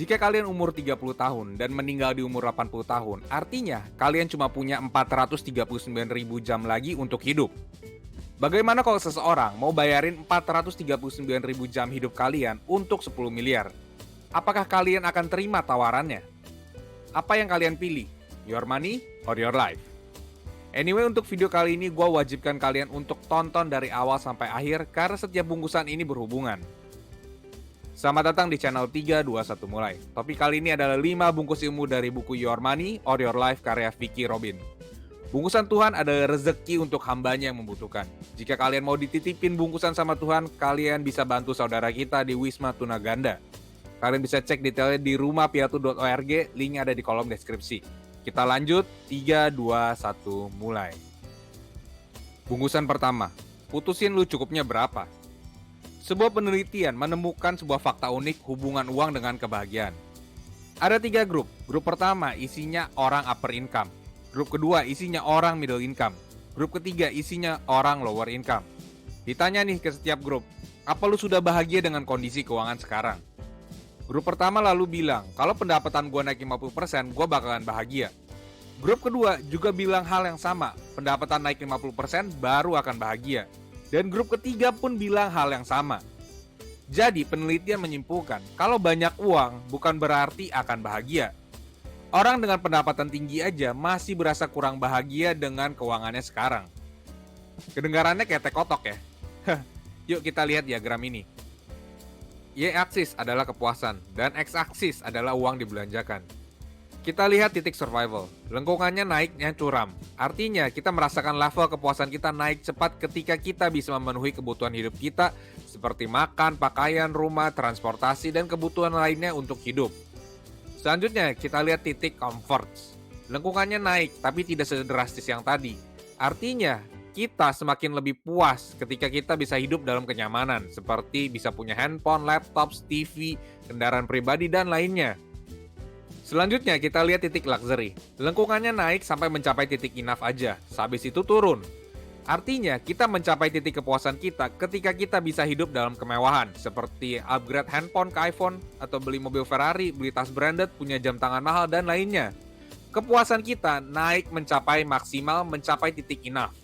Jika kalian umur 30 tahun dan meninggal di umur 80 tahun, artinya kalian cuma punya 439.000 jam lagi untuk hidup. Bagaimana kalau seseorang mau bayarin 439.000 jam hidup kalian untuk 10 miliar? Apakah kalian akan terima tawarannya? Apa yang kalian pilih? Your money or your life? Anyway, untuk video kali ini gue wajibkan kalian untuk tonton dari awal sampai akhir karena setiap bungkusan ini berhubungan. Selamat datang di channel 321 Mulai. Topik kali ini adalah 5 bungkus ilmu dari buku Your Money or Your Life karya Vicky Robin. Bungkusan Tuhan adalah rezeki untuk hambanya yang membutuhkan. Jika kalian mau dititipin bungkusan sama Tuhan, kalian bisa bantu saudara kita di Wisma Tuna Ganda. Kalian bisa cek detailnya di rumahpiatu.org, linknya ada di kolom deskripsi. Kita lanjut, 3, 2, 1, mulai. Bungkusan pertama, putusin lu cukupnya berapa? Sebuah penelitian menemukan sebuah fakta unik hubungan uang dengan kebahagiaan. Ada 3 grup. Grup pertama isinya orang upper income. Grup kedua isinya orang middle income. Grup ketiga isinya orang lower income. Ditanya nih ke setiap grup, apa lu sudah bahagia dengan kondisi keuangan sekarang? Grup pertama lalu bilang, kalau pendapatan gue naik 50%, gue bakalan bahagia. Grup kedua juga bilang hal yang sama, pendapatan naik 50% baru akan bahagia. Dan grup ketiga pun bilang hal yang sama. Jadi penelitian menyimpulkan, kalau banyak uang bukan berarti akan bahagia. Orang dengan pendapatan tinggi aja masih berasa kurang bahagia dengan keuangannya sekarang. Kedengarannya kayak tekotok ya? Yuk kita lihat diagram ini. Y-aksis adalah kepuasan, dan X-aksis adalah uang dibelanjakan. Kita lihat titik survival, lengkungannya naiknya curam. Artinya kita merasakan level kepuasan kita naik cepat ketika kita bisa memenuhi kebutuhan hidup kita seperti makan, pakaian, rumah, transportasi, dan kebutuhan lainnya untuk hidup. Selanjutnya kita lihat titik comforts. Lengkungannya naik tapi tidak sedrastis yang tadi. Artinya kita semakin lebih puas ketika kita bisa hidup dalam kenyamanan seperti bisa punya handphone, laptop, TV, kendaraan pribadi, dan lainnya. Selanjutnya kita lihat titik luxury. Lengkungannya naik sampai mencapai titik enough aja, sehabis itu turun. Artinya kita mencapai titik kepuasan kita ketika kita bisa hidup dalam kemewahan, seperti upgrade handphone ke iPhone, atau beli mobil Ferrari, beli tas branded, punya jam tangan mahal, dan lainnya. Kepuasan kita naik mencapai maksimal, mencapai titik enough.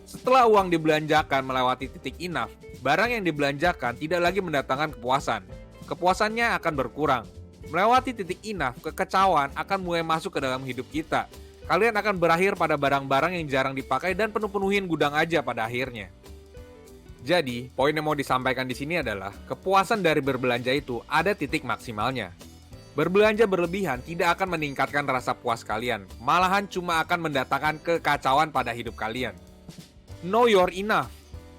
Setelah uang dibelanjakan melewati titik enough, barang yang dibelanjakan tidak lagi mendatangkan kepuasan. Kepuasannya akan berkurang. Melewati titik enough, kekecauan akan mulai masuk ke dalam hidup kita. Kalian akan berakhir pada barang-barang yang jarang dipakai dan penuh-penuhin gudang aja pada akhirnya. Jadi, poin yang mau disampaikan di sini adalah kepuasan dari berbelanja itu ada titik maksimalnya. Berbelanja berlebihan tidak akan meningkatkan rasa puas kalian, malahan cuma akan mendatangkan kekacauan pada hidup kalian. Know your enough.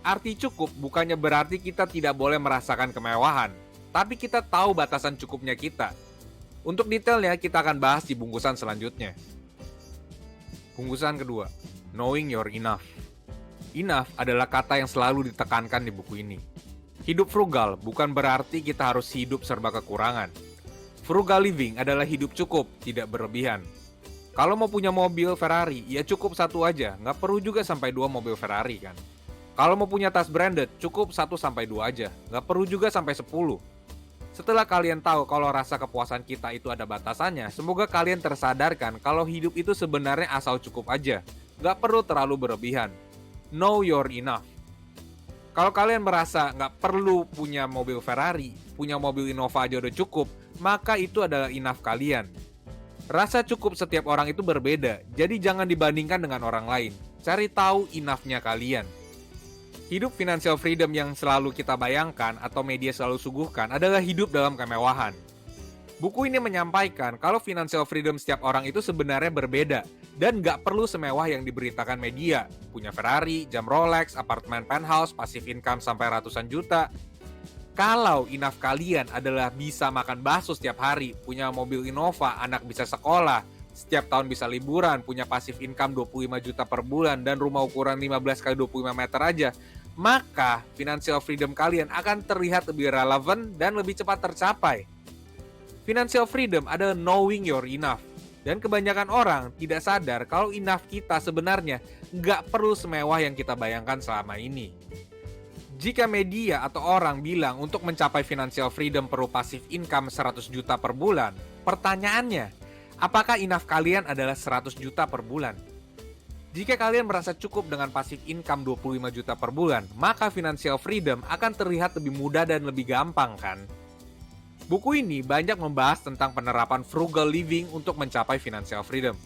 Arti cukup bukannya berarti kita tidak boleh merasakan kemewahan, tapi kita tahu batasan cukupnya kita. Untuk detailnya kita akan bahas di bungkusan selanjutnya. Bungkusan kedua, knowing your enough. Enough adalah kata yang selalu ditekankan di buku ini. Hidup frugal bukan berarti kita harus hidup serba kekurangan. Frugal living adalah hidup cukup, tidak berlebihan. Kalau mau punya mobil Ferrari, ya cukup satu aja, nggak perlu juga sampai 2 mobil Ferrari kan. Kalau mau punya tas branded, cukup 1-2 aja, nggak perlu juga sampai 10. Setelah kalian tahu kalau rasa kepuasan kita itu ada batasannya, semoga kalian tersadarkan kalau hidup itu sebenarnya asal cukup aja, nggak perlu terlalu berlebihan. Know your enough. Kalau kalian merasa nggak perlu punya mobil Ferrari, punya mobil Innova aja udah cukup, maka itu adalah enough kalian. Rasa cukup setiap orang itu berbeda, jadi jangan dibandingkan dengan orang lain. Cari tahu enough-nya kalian. Hidup financial freedom yang selalu kita bayangkan atau media selalu suguhkan adalah hidup dalam kemewahan. Buku ini menyampaikan kalau financial freedom setiap orang itu sebenarnya berbeda dan nggak perlu semewah yang diberitakan media. Punya Ferrari, jam Rolex, apartemen penthouse, passive income sampai ratusan juta. Kalau enough kalian adalah bisa makan bakso setiap hari, punya mobil Innova, anak bisa sekolah, setiap tahun bisa liburan, punya passive income 25 juta per bulan, dan rumah ukuran 15 x 25 meter aja, maka financial freedom kalian akan terlihat lebih relevan dan lebih cepat tercapai. Financial freedom adalah knowing your enough. Dan kebanyakan orang tidak sadar kalau enough kita sebenarnya nggak perlu semewah yang kita bayangkan selama ini. Jika media atau orang bilang untuk mencapai financial freedom perlu passive income 100 juta per bulan, pertanyaannya, apakah enough kalian adalah 100 juta per bulan? Jika kalian merasa cukup dengan passive income 25 juta per bulan, maka financial freedom akan terlihat lebih mudah dan lebih gampang, kan? Buku ini banyak membahas tentang penerapan frugal living untuk mencapai financial freedom.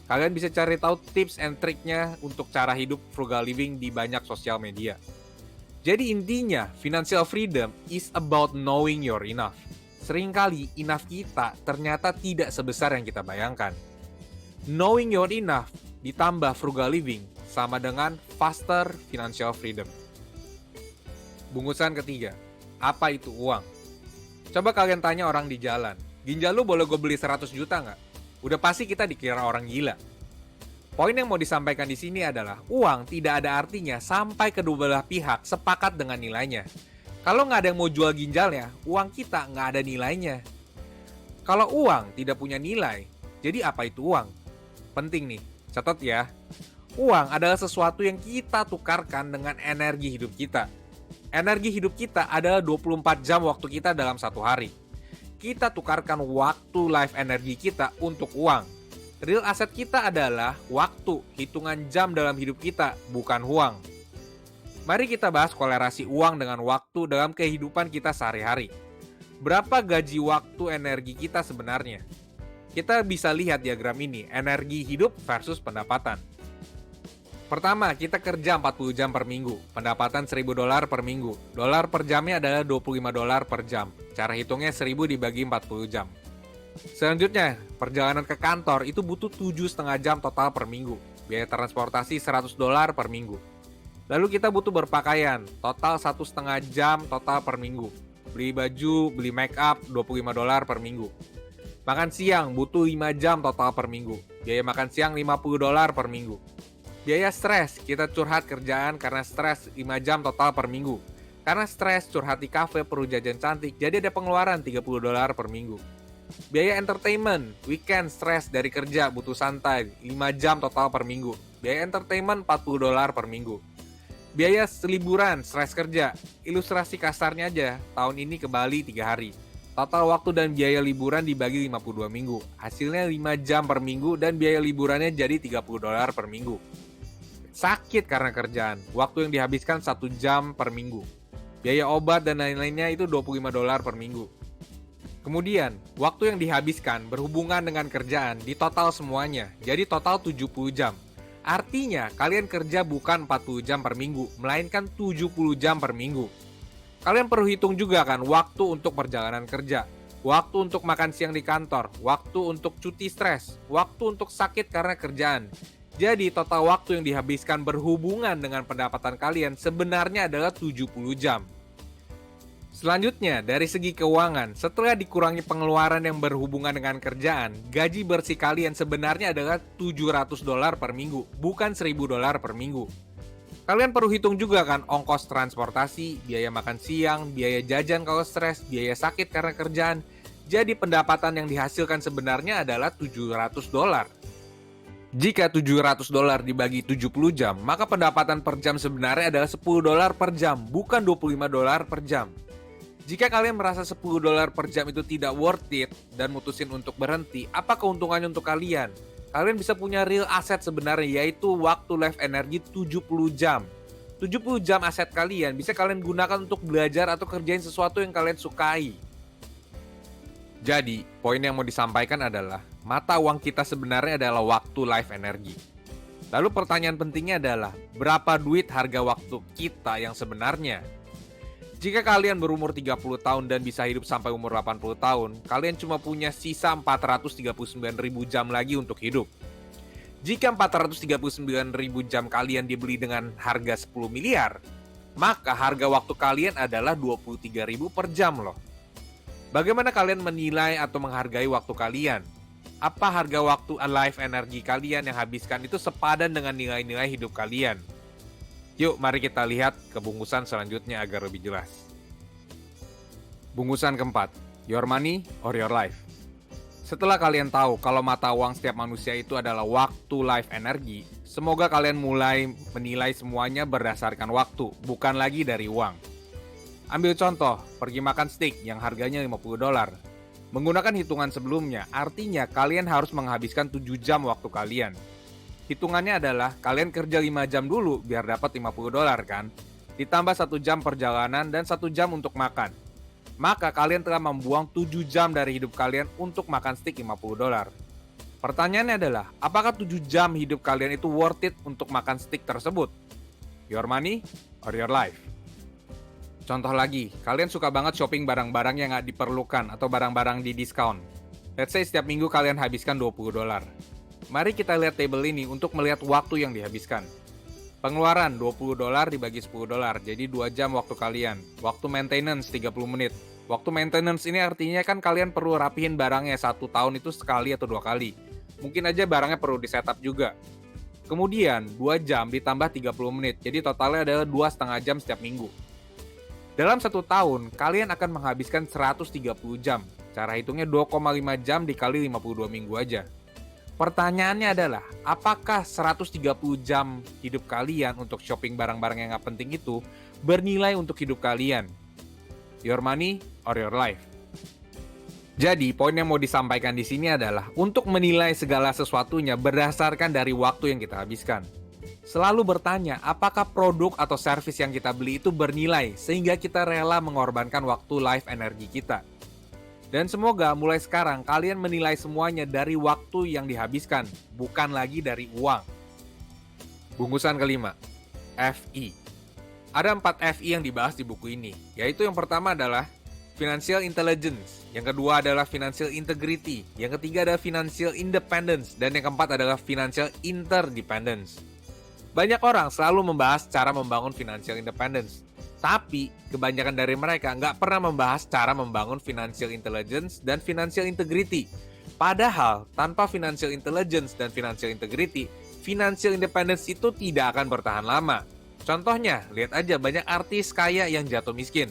Kalian bisa cari tahu tips and triknya untuk cara hidup frugal living di banyak sosial media. Jadi intinya, financial freedom is about knowing your enough. Seringkali enough kita ternyata tidak sebesar yang kita bayangkan. Knowing your enough ditambah frugal living sama dengan faster financial freedom. Bungkusan ketiga, apa itu uang? Coba kalian tanya orang di jalan, ginjal lu boleh gue beli 100 juta nggak? Udah pasti kita dikira orang gila. Poin yang mau disampaikan di sini adalah uang tidak ada artinya sampai kedua belah pihak sepakat dengan nilainya. Kalau nggak ada yang mau jual ginjalnya, uang kita nggak ada nilainya. Kalau uang tidak punya nilai, jadi apa itu uang? Penting nih, catat ya. Uang adalah sesuatu yang kita tukarkan dengan energi hidup kita. Energi hidup kita adalah 24 jam waktu kita dalam satu hari. Kita tukarkan waktu life energi kita untuk uang. Real aset kita adalah waktu, hitungan jam dalam hidup kita, bukan uang. Mari kita bahas kolerasi uang dengan waktu dalam kehidupan kita sehari-hari. Berapa gaji waktu energi kita sebenarnya? Kita bisa lihat diagram ini, energi hidup versus pendapatan. Pertama, kita kerja 40 jam per minggu, pendapatan $1.000 per minggu. Dolar per jamnya adalah $25 per jam. Cara hitungnya 1000 dibagi 40 jam. Selanjutnya, perjalanan ke kantor itu butuh 7,5 jam total per minggu. Biaya transportasi $100 per minggu. Lalu kita butuh berpakaian, total 1,5 jam total per minggu. Beli baju, beli make up, $25 per minggu. Makan siang butuh 5 jam total per minggu. Biaya makan siang $50 per minggu. Biaya stres, kita curhat kerjaan karena stres 5 jam total per minggu. Karena stres, curhat di kafe perlu jajan cantik, jadi ada pengeluaran $30 per minggu. Biaya entertainment, weekend stres dari kerja butuh santai, 5 jam total per minggu. Biaya entertainment $40 per minggu. Biaya liburan, stres kerja, ilustrasi kasarnya aja, tahun ini ke Bali 3 hari. Total waktu dan biaya liburan dibagi 52 minggu, hasilnya 5 jam per minggu dan biaya liburannya jadi $30 per minggu. Sakit karena kerjaan, waktu yang dihabiskan 1 jam per minggu. Biaya obat dan lain-lainnya itu $25 per minggu. Kemudian, waktu yang dihabiskan berhubungan dengan kerjaan di total semuanya, jadi total 70 jam. Artinya, kalian kerja bukan 40 jam per minggu, melainkan 70 jam per minggu. Kalian perlu hitung juga kan waktu untuk perjalanan kerja, waktu untuk makan siang di kantor, waktu untuk cuti stres, waktu untuk sakit karena kerjaan. Jadi, total waktu yang dihabiskan berhubungan dengan pendapatan kalian sebenarnya adalah 70 jam. Selanjutnya, dari segi keuangan, setelah dikurangi pengeluaran yang berhubungan dengan kerjaan, gaji bersih kalian sebenarnya adalah $700 per minggu, bukan $1.000 per minggu. Kalian perlu hitung juga kan ongkos transportasi, biaya makan siang, biaya jajan kalau stres, biaya sakit karena kerjaan. Jadi pendapatan yang dihasilkan sebenarnya adalah $700. Jika $700 dibagi 70 jam, maka pendapatan per jam sebenarnya adalah $10 per jam, bukan $25 per jam. Jika kalian merasa $10 per jam itu tidak worth it dan mutusin untuk berhenti, apa keuntungannya untuk kalian? Kalian bisa punya real aset sebenarnya, yaitu waktu life energy 70 jam. 70 jam aset kalian bisa kalian gunakan untuk belajar atau kerjain sesuatu yang kalian sukai. Jadi, poin yang mau disampaikan adalah, mata uang kita sebenarnya adalah waktu life energy. Lalu pertanyaan pentingnya adalah, berapa duit harga waktu kita yang sebenarnya? Jika kalian berumur 30 tahun dan bisa hidup sampai umur 80 tahun, kalian cuma punya sisa 439.000 jam lagi untuk hidup. Jika 439.000 jam kalian dibeli dengan harga 10 miliar, maka harga waktu kalian adalah 23.000 per jam loh. Bagaimana kalian menilai atau menghargai waktu kalian? Apa harga waktu life energy kalian yang habiskan itu sepadan dengan nilai-nilai hidup kalian? Yuk, mari kita lihat ke bungkusan selanjutnya agar lebih jelas. Bungkusan keempat, your money or your life. Setelah kalian tahu kalau mata uang setiap manusia itu adalah waktu life energy, semoga kalian mulai menilai semuanya berdasarkan waktu, bukan lagi dari uang. Ambil contoh, pergi makan steak yang harganya $50. Menggunakan hitungan sebelumnya, artinya kalian harus menghabiskan 7 jam waktu kalian. Hitungannya adalah kalian kerja 5 jam dulu biar dapat $50 kan? Ditambah 1 jam perjalanan dan 1 jam untuk makan. Maka kalian telah membuang 7 jam dari hidup kalian untuk makan steak $50. Pertanyaannya adalah, apakah 7 jam hidup kalian itu worth it untuk makan steak tersebut? Your money or your life? Contoh lagi, kalian suka banget shopping barang-barang yang nggak diperlukan atau barang-barang di diskon. Let's say setiap minggu kalian habiskan $20. Mari kita lihat tabel ini untuk melihat waktu yang dihabiskan. Pengeluaran $20 dibagi $10, jadi 2 jam waktu kalian. Waktu maintenance 30 menit. Waktu maintenance ini artinya kan kalian perlu rapihin barangnya 1 tahun itu sekali atau 2 kali. Mungkin aja barangnya perlu di setup juga. Kemudian 2 jam ditambah 30 menit, jadi totalnya adalah 2,5 jam setiap minggu. Dalam 1 tahun, kalian akan menghabiskan 130 jam. Cara hitungnya 2,5 jam dikali 52 minggu aja. Pertanyaannya adalah, apakah 130 jam hidup kalian untuk shopping barang-barang yang nggak penting itu bernilai untuk hidup kalian? Your money or your life? Jadi, poin yang mau disampaikan di sini adalah untuk menilai segala sesuatunya berdasarkan dari waktu yang kita habiskan. Selalu bertanya apakah produk atau servis yang kita beli itu bernilai sehingga kita rela mengorbankan waktu, life, energi kita. Dan semoga mulai sekarang kalian menilai semuanya dari waktu yang dihabiskan, bukan lagi dari uang. Bungkusan kelima, FI. Ada 4 FI yang dibahas di buku ini, yaitu yang pertama adalah Financial Intelligence, yang kedua adalah Financial Integrity, yang ketiga adalah Financial Independence, dan yang keempat adalah Financial Interdependence. Banyak orang selalu membahas cara membangun financial independence, tapi kebanyakan dari mereka nggak pernah membahas cara membangun financial intelligence dan financial integrity. Padahal, tanpa financial intelligence dan financial integrity, financial independence itu tidak akan bertahan lama. Contohnya, lihat aja banyak artis kaya yang jatuh miskin.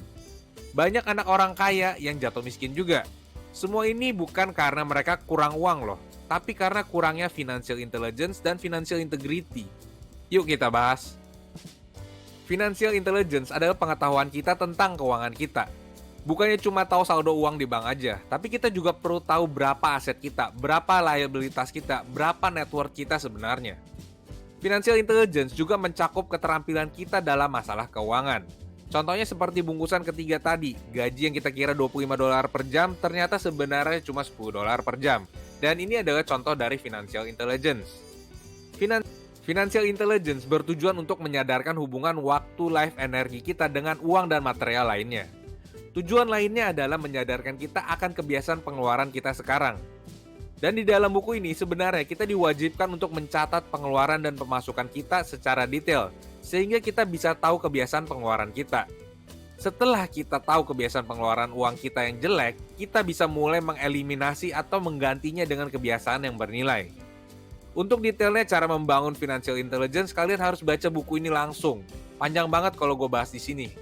Banyak anak orang kaya yang jatuh miskin juga. Semua ini bukan karena mereka kurang uang loh, tapi karena kurangnya financial intelligence dan financial integrity. Yuk kita bahas. Financial intelligence adalah pengetahuan kita tentang keuangan kita. Bukannya cuma tahu saldo uang di bank aja, tapi kita juga perlu tahu berapa aset kita, berapa liabilitas kita, berapa net worth kita sebenarnya. Financial intelligence juga mencakup keterampilan kita dalam masalah keuangan. Contohnya seperti bungkusan ketiga tadi, gaji yang kita kira $25 per jam ternyata sebenarnya cuma $10 per jam. Dan ini adalah contoh dari financial intelligence. Financial intelligence bertujuan untuk menyadarkan hubungan waktu, life, energi kita dengan uang dan material lainnya. Tujuan lainnya adalah menyadarkan kita akan kebiasaan pengeluaran kita sekarang. Dan di dalam buku ini sebenarnya kita diwajibkan untuk mencatat pengeluaran dan pemasukan kita secara detail, sehingga kita bisa tahu kebiasaan pengeluaran kita. Setelah kita tahu kebiasaan pengeluaran uang kita yang jelek, kita bisa mulai mengeliminasi atau menggantinya dengan kebiasaan yang bernilai. Untuk detailnya cara membangun financial intelligence, kalian harus baca buku ini langsung. Panjang banget kalau gue bahas di sini.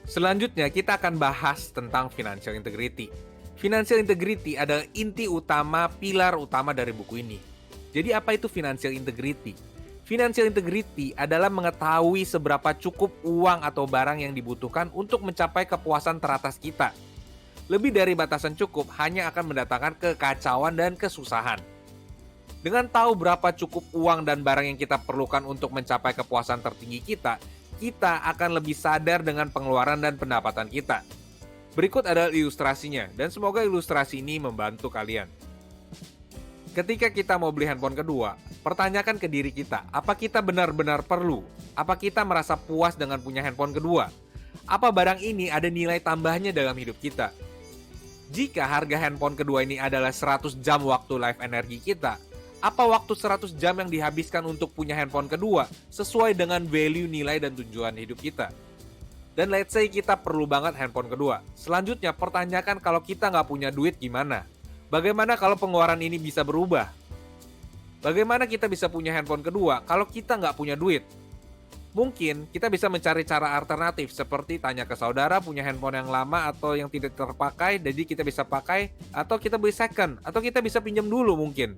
Selanjutnya, kita akan bahas tentang financial integrity. Financial integrity adalah inti utama, pilar utama dari buku ini. Jadi apa itu financial integrity? Financial integrity adalah mengetahui seberapa cukup uang atau barang yang dibutuhkan untuk mencapai kepuasan teratas kita. Lebih dari batasan cukup hanya akan mendatangkan kekacauan dan kesusahan. Dengan tahu berapa cukup uang dan barang yang kita perlukan untuk mencapai kepuasan tertinggi kita, kita akan lebih sadar dengan pengeluaran dan pendapatan kita. Berikut adalah ilustrasinya, dan semoga ilustrasi ini membantu kalian. Ketika kita mau beli handphone kedua, pertanyakan ke diri kita, apa kita benar-benar perlu? Apa kita merasa puas dengan punya handphone kedua? Apa barang ini ada nilai tambahnya dalam hidup kita? Jika harga handphone kedua ini adalah 100 jam waktu life energi kita, apa waktu 100 jam yang dihabiskan untuk punya handphone kedua sesuai dengan value, nilai, dan tujuan hidup kita? Dan let's say kita perlu banget handphone kedua. Selanjutnya, pertanyakan kalau kita nggak punya duit gimana? Bagaimana kalau pengeluaran ini bisa berubah? Bagaimana kita bisa punya handphone kedua kalau kita nggak punya duit? Mungkin kita bisa mencari cara alternatif seperti tanya ke saudara punya handphone yang lama atau yang tidak terpakai, jadi kita bisa pakai, atau kita beli second, atau kita bisa pinjam dulu mungkin.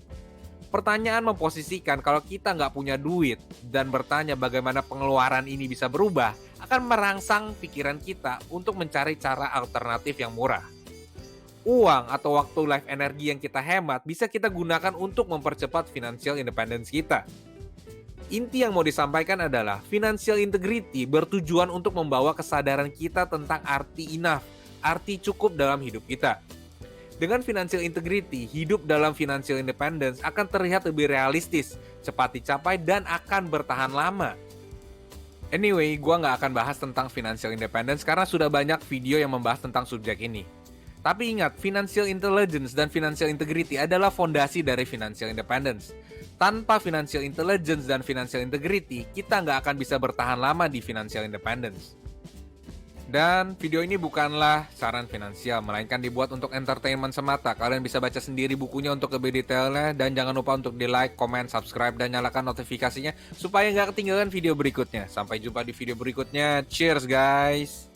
Pertanyaan memposisikan kalau kita nggak punya duit dan bertanya bagaimana pengeluaran ini bisa berubah akan merangsang pikiran kita untuk mencari cara alternatif yang murah. Uang atau waktu life energi yang kita hemat bisa kita gunakan untuk mempercepat financial independence kita. Inti yang mau disampaikan adalah financial integrity bertujuan untuk membawa kesadaran kita tentang arti enough, arti cukup dalam hidup kita. Dengan financial integrity, hidup dalam financial independence akan terlihat lebih realistis, cepat dicapai, dan akan bertahan lama. Anyway, gue nggak akan bahas tentang financial independence karena sudah banyak video yang membahas tentang subjek ini. Tapi ingat, financial intelligence dan financial integrity adalah fondasi dari financial independence. Tanpa financial intelligence dan financial integrity, kita nggak akan bisa bertahan lama di financial independence. Dan video ini bukanlah saran finansial, melainkan dibuat untuk entertainment semata. Kalian bisa baca sendiri bukunya untuk lebih detailnya. Dan jangan lupa untuk di like, comment, subscribe, dan nyalakan notifikasinya supaya nggak ketinggalan video berikutnya. Sampai jumpa di video berikutnya. Cheers guys!